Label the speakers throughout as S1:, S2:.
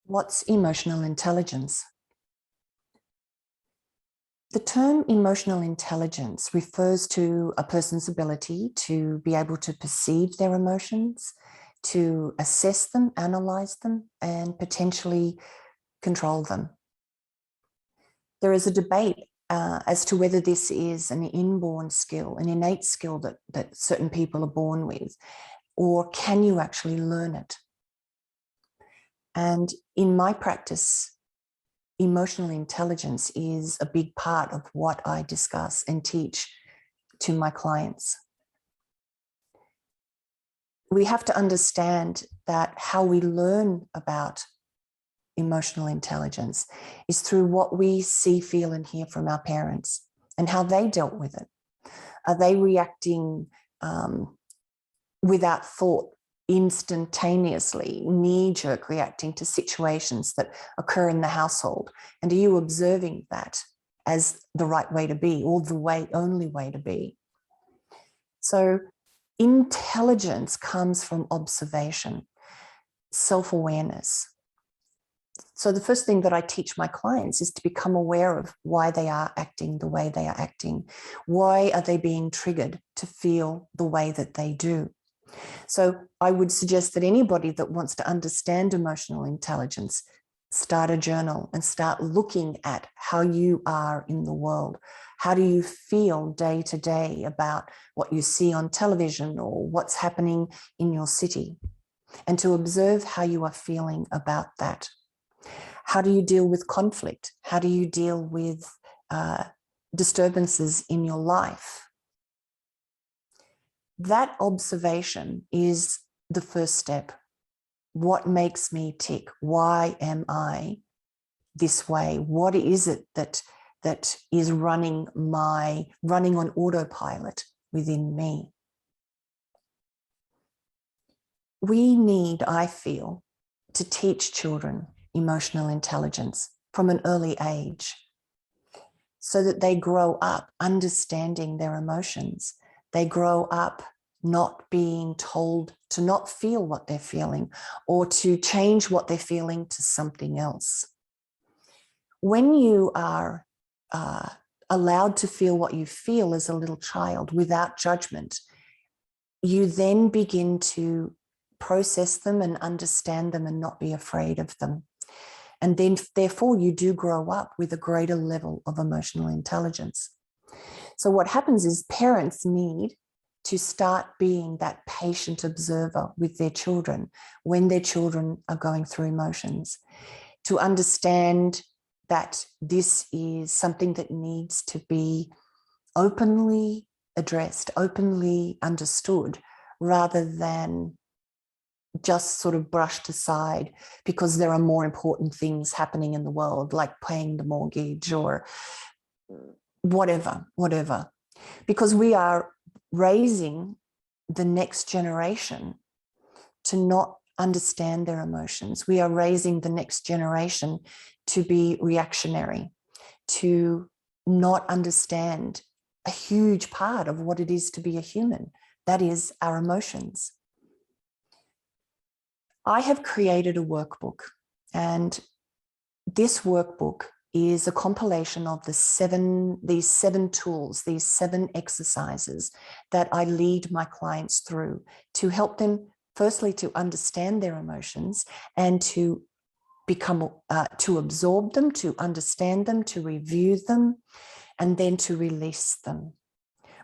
S1: What's emotional intelligence? The term emotional intelligence refers to a person's ability to be able to perceive their emotions, to assess them, analyze them, and potentially control them. There is a debate as to whether this is an inborn skill, an innate skill that certain people are born with, or can you actually learn it? And in my practice, emotional intelligence is a big part of what I discuss and teach to my clients. We have to understand that how we learn about emotional intelligence is through what we see, feel, and hear from our parents and how they dealt with it. Are they reacting without thought, instantaneously, knee-jerk reacting to situations that occur in the household? And are you observing that as the right way to be, or the only way to be? So intelligence comes from observation, self-awareness. So the first thing that I teach my clients is to become aware of why they are acting the way they are acting. Why are they being triggered to feel the way that they do? So I would suggest that anybody that wants to understand emotional intelligence, start a journal and start looking at how you are in the world. How do you feel day to day about what you see on television or what's happening in your city? And to observe how you are feeling about that. How do you deal with conflict? How do you deal with disturbances in your life? That observation is the first step. What makes me tick? Why am I this way? What is it that is running on autopilot within me? We need, I feel, to teach children emotional intelligence from an early age so that they grow up understanding their emotions. They grow up not being told to not feel what they're feeling or to change what they're feeling to something else. When you are allowed to feel what you feel as a little child without judgment, you then begin to process them and understand them and not be afraid of them. And then therefore you do grow up with a greater level of emotional intelligence. So what happens is parents need to start being that patient observer with their children when their children are going through emotions, to understand that this is something that needs to be openly addressed, openly understood, rather than just sort of brushed aside because there are more important things happening in the world, like paying the mortgage or whatever. Because we are raising the next generation to not understand their emotions. We are raising the next generation to be reactionary, to not understand a huge part of what it is to be a human. That is our emotions. I have created a workbook, and this workbook is a compilation of these seven tools, these 7 exercises that I lead my clients through to help them, firstly, to understand their emotions and to become, to absorb them, to understand them, to review them, and then to release them.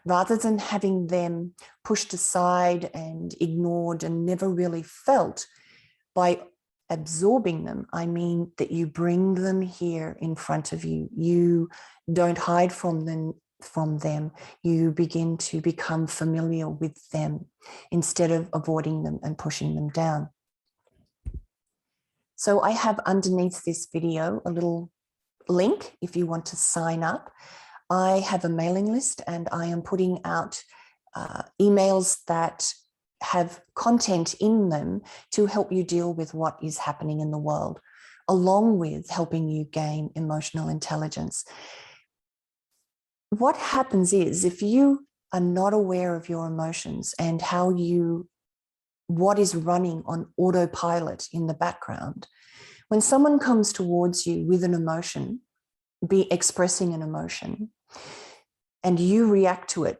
S1: Rather than having them pushed aside and ignored and never really felt, by absorbing them, I mean that you bring them here in front of you. You don't hide from them. You begin to become familiar with them instead of avoiding them and pushing them down. So I have underneath this video a little link if you want to sign up. I have a mailing list and I am putting out emails that have content in them to help you deal with what is happening in the world, along with helping you gain emotional intelligence. What happens is if you are not aware of your emotions and what is running on autopilot in the background, When someone comes towards you with an emotion, be expressing an emotion, and you react to it,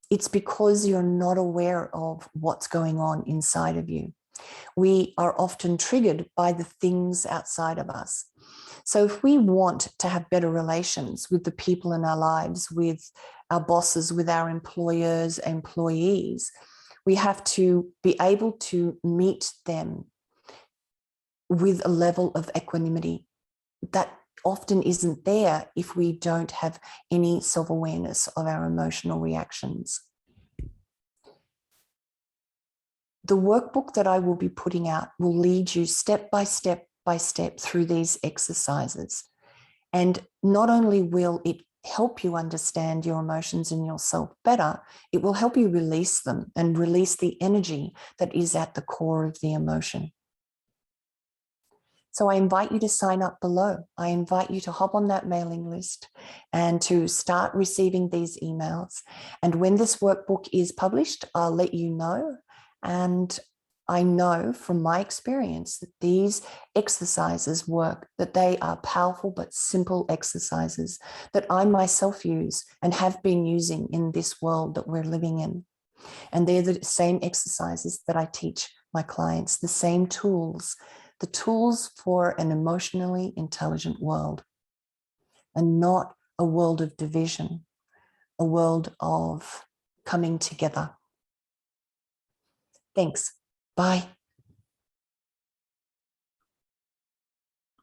S1: it's because you're not aware of what's going on inside of you. We are often triggered by the things outside of us. So if we want to have better relations with the people in our lives, with our bosses, with our employers, employees, we have to be able to meet them with a level of equanimity that often isn't there if we don't have any self-awareness of our emotional reactions. The workbook that I will be putting out will lead you step by step through these exercises. And not only will it help you understand your emotions and yourself better, it will help you release them and release the energy that is at the core of the emotion. So I invite you to sign up below. I invite you to hop on that mailing list and to start receiving these emails. And when this workbook is published, I'll let you know. And I know from my experience that these exercises work, that they are powerful but simple exercises that I myself use and have been using in this world that we're living in. And they're the same exercises that I teach my clients, the same tools, the tools for an emotionally intelligent world, and not a world of division, a world of coming together. Thanks. Bye.